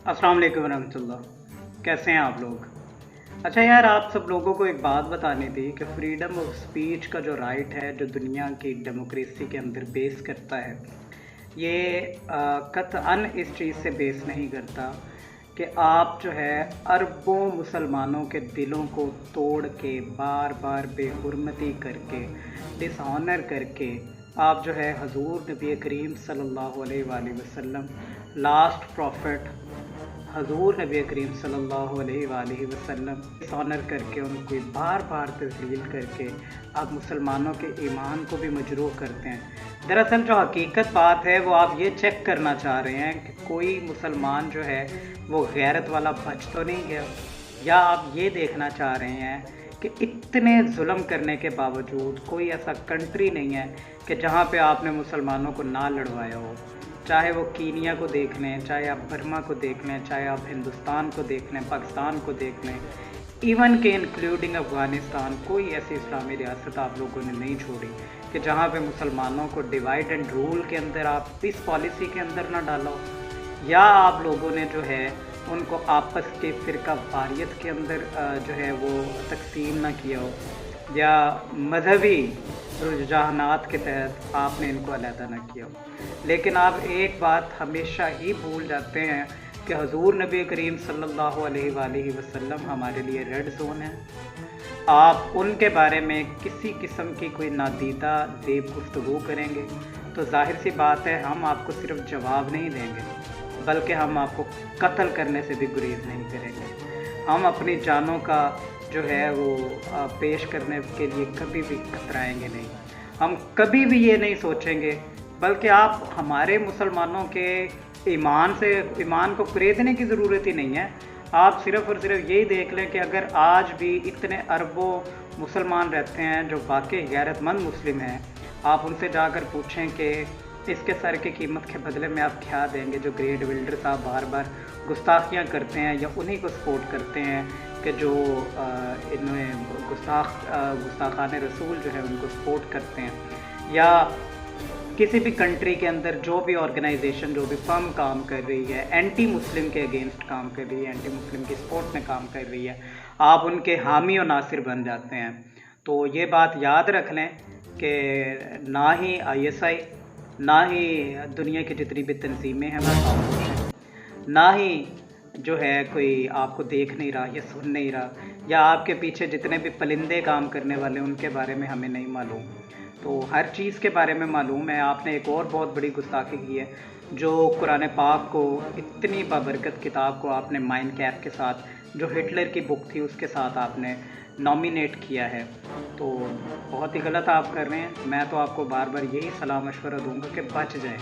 अस्सलाम वालेकुम रहमतुल्लाह। कैसे हैं आप लोग? अच्छा यार, आप सब लोगों को एक बात बतानी थी कि फ्रीडम ऑफ स्पीच का जो राइट है, जो दुनिया की डेमोक्रेसी के अंदर बेस करता है, ये कतअन इस चीज़ से बेस नहीं करता कि आप जो है अरबों मुसलमानों के दिलों को तोड़ के, बार बार बेहुरमती करके, डिसऑनर करके, आप जो है हजूर नबी करीम सल्लल्लाहु अलैहि वसल्लम, लास्ट प्रॉफिट हजूर नबी करीम सल्लल्लाहु अलैहि वसल्लम ऑनर करके, उनको बार बार तस्लील करके आप मुसलमानों के ईमान को भी मजरूह करते हैं। दरअसल जो हकीकत बात है वो आप ये चेक करना चाह रहे हैं कि कोई मुसलमान जो है वो गैरत वाला बच तो नहीं गया, या आप ये देखना चाह रहे हैं कि इतने जुल्म करने के बावजूद कोई ऐसा कंट्री नहीं है कि जहाँ पे आपने मुसलमानों को ना लड़वाया हो। चाहे वो कीनिया को देख लें, चाहे आप बर्मा को देख लें, चाहे आप हिंदुस्तान को देख लें, पाकिस्तान को देख लें, इवन के इंक्लूडिंग अफ़गानिस्तान, कोई ऐसी इस्लामी रियासत आप लोगों ने नहीं छोड़ी कि जहाँ पे मुसलमानों को डिवाइड एंड रूल के अंदर आप इस पॉलिसी के अंदर ना डाला हो, या आप लोगों ने जो है उनको आपस के फ़िरका वारियत के अंदर जो है वो तकसीम ना किया हो, या मजहबी रुझानात के तहत आपने इनको अलहदा ना किया हो। लेकिन आप एक बात हमेशा ही भूल जाते हैं कि हजूर नबी करीम सल्लल्लाहु अलैहि वसल्लम हमारे लिए रेड जोन है। आप उनके बारे में किसी किस्म की कोई नादीदा देब गुफ्तगू करेंगे तो जाहिर सी बात है हम आपको सिर्फ जवाब नहीं देंगे, बल्कि हम आपको कत्ल करने से भी गुरेज नहीं करेंगे। हम अपनी जानों का जो है वो पेश करने के लिए कभी भी कतराएंगे नहीं। हम कभी भी ये नहीं सोचेंगे, बल्कि आप हमारे मुसलमानों के ईमान को खरीदने की ज़रूरत ही नहीं है। आप सिर्फ़ और सिर्फ यही देख लें कि अगर आज भी इतने अरबों मुसलमान रहते हैं जो वाकई गैरतमंद मुस्लिम हैं, आप उनसे जाकर पूछें कि इसके सर की कीमत के बदले में आप क्या देंगे, जो ग्रेट बिल्डर साहब बार बार गुस्ताखियाँ करते हैं या उन्हीं को सपोर्ट करते हैं कि जो इन्हें गुस्ताखान रसूल जो है उनको सपोर्ट करते हैं, या किसी भी कंट्री के अंदर जो भी ऑर्गेनाइजेशन, जो भी फर्म काम कर रही है, एंटी मुस्लिम के अगेंस्ट काम कर रही है, एंटी मुस्लिम की सपोर्ट में काम कर रही है, आप उनके हामी और नासिर बन जाते हैं। तो ये बात याद रख लें कि ना ही ISI, ना ही दुनिया की जितनी भी तंजीमें हैं वो खामोश हैं, ना ही जो है कोई आपको देख नहीं रहा या सुन नहीं रहा, या आपके पीछे जितने भी परिंदे काम करने वाले उनके बारे में हमें नहीं मालूम। तो हर चीज़ के बारे में मालूम है। आपने एक और बहुत बड़ी गुस्ताखी की है, जो कुरान पाक को, इतनी बाबरकत किताब को आपने माइन कैप के साथ, जो हिटलर की बुक थी उसके साथ आपने नॉमिनेट किया है। तो बहुत ही गलत आप कर रहे हैं। मैं तो आपको बार बार यही सलाह मशवरा दूंगा कि बच जाएं।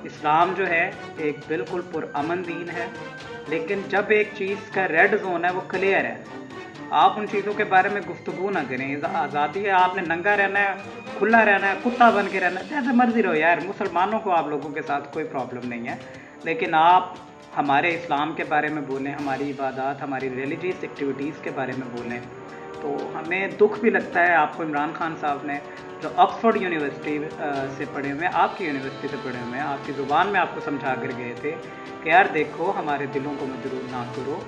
इस्लाम जो है एक बिल्कुल पुरअमन दीन है, लेकिन जब एक चीज़ का रेड जोन है वो क्लियर है, आप उन चीज़ों के बारे में गुफ्तगू ना करें। आज़ादी है, आपने नंगा रहना है, खुला रहना है, कुत्ता बन के रहना है, जैसे मर्जी रहो यार। मुसलमानों को आप लोगों के साथ कोई प्रॉब्लम नहीं है, लेकिन आप हमारे इस्लाम के बारे में बोलें, हमारी इबादत, हमारी रिलीजियस एक्टिविटीज़ के बारे में बोलें। तो हमें दुख भी लगता है आपको इमरान खान साहब ने, जो ऑक्सफोर्ड यूनिवर्सिटी से पढ़े हुए हैं, आपकी यूनिवर्सिटी से पढ़े हुए हैं, आपकी ज़ुबान में आपको समझा कर गए थे कि यार देखो हमारे दिलों को मजरूर ना करो,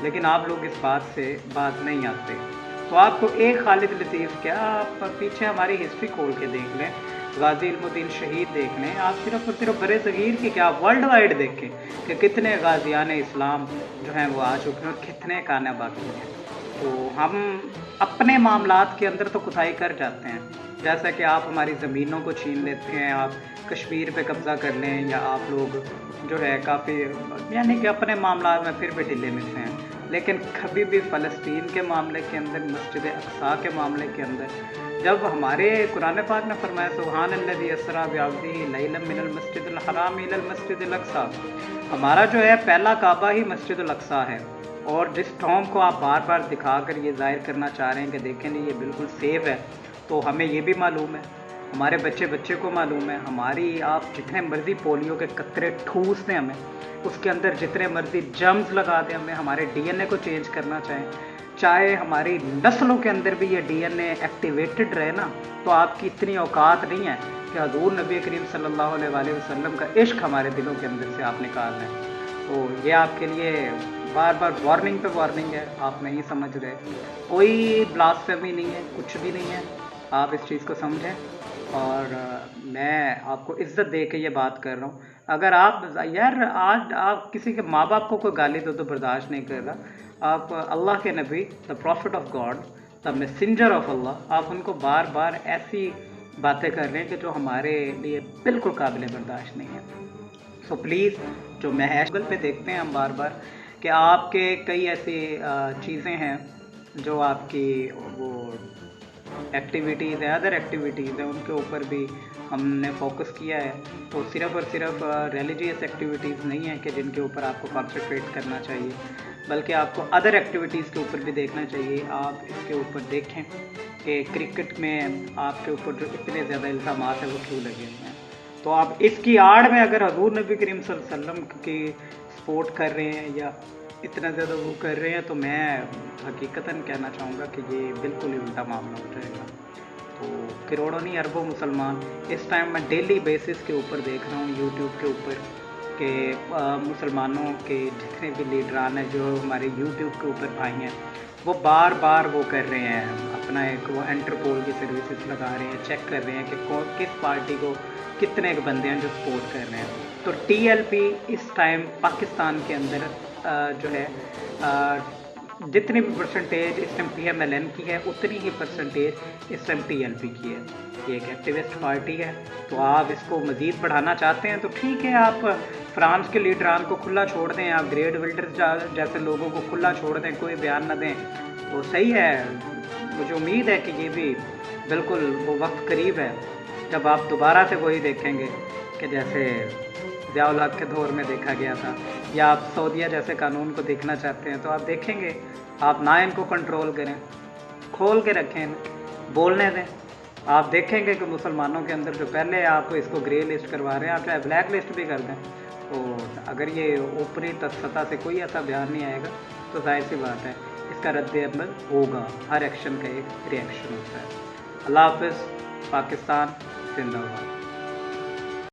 लेकिन आप लोग इस बात से बात नहीं आते। तो आपको एक खालिद लतीफ़ क्या, आप पीछे हमारी हिस्ट्री खोल के देख लें, गाजी इल्मुद्दीन शहीद देख लें, आप सिर्फ और सिर्फ बड़े सगीर की क्या, वर्ल्ड वाइड देखें कि कितने गाजियान इस्लाम जो हैं वो आ चुके हैं और कितने का आना बाकी हैं। तो हम अपने मामलात के अंदर तो कुताही कर जाते हैं, जैसा कि आप हमारी ज़मीनों को छीन लेते हैं, आप कश्मीर पे कब्ज़ा कर लें, या आप लोग जो है काफ़ी, यानी कि अपने मामला में फिर भी ढीले मिलते हैं, लेकिन कभी भी फ़लस्तीन के मामले के अंदर, मस्जिद अक़सा के मामले के अंदर, जब हमारे कुरान पाक ने फरमाया सुब्हानल्लज़ी अस्रा बिअब्दिही लैलन मिनल मस्जिदिल हराम इलल मस्जिदिल अक़सा, हमारा जो है पहला काबा ही मस्जिदुल अक़सा है। और जिस टॉम को आप बार बार दिखाकर ये ज़ाहिर करना चाह रहे हैं कि देखें नहीं ये बिल्कुल सेफ़ है, तो हमें ये भी मालूम है, हमारे बच्चे बच्चे को मालूम है, हमारी आप जितने मर्ज़ी पोलियो के कतरे ठूस दें हमें, उसके अंदर जितने मर्ज़ी जर्म्स लगा दें हमें, हमारे DNA को चेंज करना चाहें, चाहे हमारी नस्लों के अंदर भी ये DNA एक्टिवेटेड रहे ना, तो आपकी इतनी औकात नहीं है कि हज़ूर नबी करीम सल्लल्लाहु अलैहि वसल्लम का इश्क हमारे दिलों के अंदर से आप निकाल लें। تو یہ آپ کے لیے بار بار وارننگ پہ وارننگ ہے، آپ نہیں سمجھ رہے، کوئی بلاسفیمی نہیں ہے، کچھ بھی نہیں ہے، آپ اس چیز کو سمجھیں۔ اور میں آپ کو عزت دے کے یہ بات کر رہا ہوں، اگر آپ یار آج آپ کسی کے ماں باپ کو کوئی گالی دو تو برداشت نہیں کر رہا، آپ اللہ کے نبی the prophet of God the messenger of اللہ، آپ ان کو بار بار ایسی باتیں کر رہے ہیں کہ جو ہمارے لیے بالکل قابل برداشت نہیں ہے۔ سو پلیز، جو میں گوگل پہ دیکھتے ہیں ہم بار بار کہ آپ کے کئی ایسی چیزیں ہیں جو آپ کی وہ ایکٹیویٹیز ہیں، ادر ایکٹیویٹیز ہیں، ان کے اوپر بھی ہم نے فوکس کیا ہے۔ تو صرف اور صرف ریلیجیس ایکٹیویٹیز نہیں ہیں کہ جن کے اوپر آپ کو کانسنٹریٹ کرنا چاہیے، بلکہ آپ کو ادر ایکٹیویٹیز کے اوپر بھی دیکھنا چاہیے۔ آپ اس کے اوپر دیکھیں کہ کرکٹ میں آپ کے اوپر جو اتنے زیادہ الزامات ہیں وہ کیوں لگے ہوئے ہیں۔ تو آپ اس کی آڑ میں اگر حضور نبی کریم صلی اللہ علیہ وسلم کی سپورٹ کر رہے ہیں یا اتنا زیادہ وہ کر رہے ہیں، تو میں حقیقتاً کہنا چاہوں گا کہ یہ بالکل ہی الٹا معاملہ ہو جائے گا۔ تو کروڑوں نہیں اربوں مسلمان اس ٹائم میں ڈیلی بیسس کے اوپر دیکھ رہا ہوں یوٹیوب کے اوپر کہ مسلمانوں کے جتنے بھی لیڈران ہیں جو ہمارے یوٹیوب کے اوپر بھائی ہیں، وہ بار بار وہ کر رہے ہیں اپنا ایک وہ انٹرپول کی سروسز لگا رہے ہیں، چیک کر رہے ہیں کہ کس پارٹی کو کتنے بندے ہیں جو سپورٹ کر رہے ہیں۔ تو ٹی ایل پی اس ٹائم پاکستان کے اندر جو ہے جتنی بھی پرسنٹیج اس time P M L N کی ہے، اتنی ہی پرسنٹیج اس ٹائم ٹی ایل پی کی ہے۔ یہ ایک ایکٹیوسٹ پارٹی ہے، تو آپ اس کو مزید بڑھانا چاہتے ہیں تو ٹھیک ہے، آپ فرانس کے لیڈران کو کھلا چھوڑ دیں، آپ گریڈ ولڈرز جیسے لوگوں کو کھلا چھوڑ دیں، کوئی بیان نہ دیں، تو صحیح ہے۔ مجھے امید ہے کہ یہ بھی بالکل وہ وقت قریب ہے جب آپ دوبارہ سے وہی دیکھیں گے کہ جیسے ضیاء الحق کے دور میں دیکھا گیا تھا، یا آپ سعودیہ جیسے قانون کو دیکھنا چاہتے ہیں تو آپ دیکھیں گے، آپ نہ ان کو کنٹرول کریں، کھول کے رکھیں، بولنے دیں، آپ دیکھیں گے کہ مسلمانوں کے اندر جو پہلے آپ اس کو گرے لسٹ کروا رہے ہیں، آپ چاہے بلیک لسٹ بھی کر دیں، تو اگر یہ اوپری سطح سے کوئی ایسا بیان نہیں آئے گا تو ظاہر سی بات ہے اس کا رد عمل ہوگا، ہر ایکشن کا ایک ری ایکشن ہوتا ہے۔ اللہ حافظ، پاکستان زندہ باد۔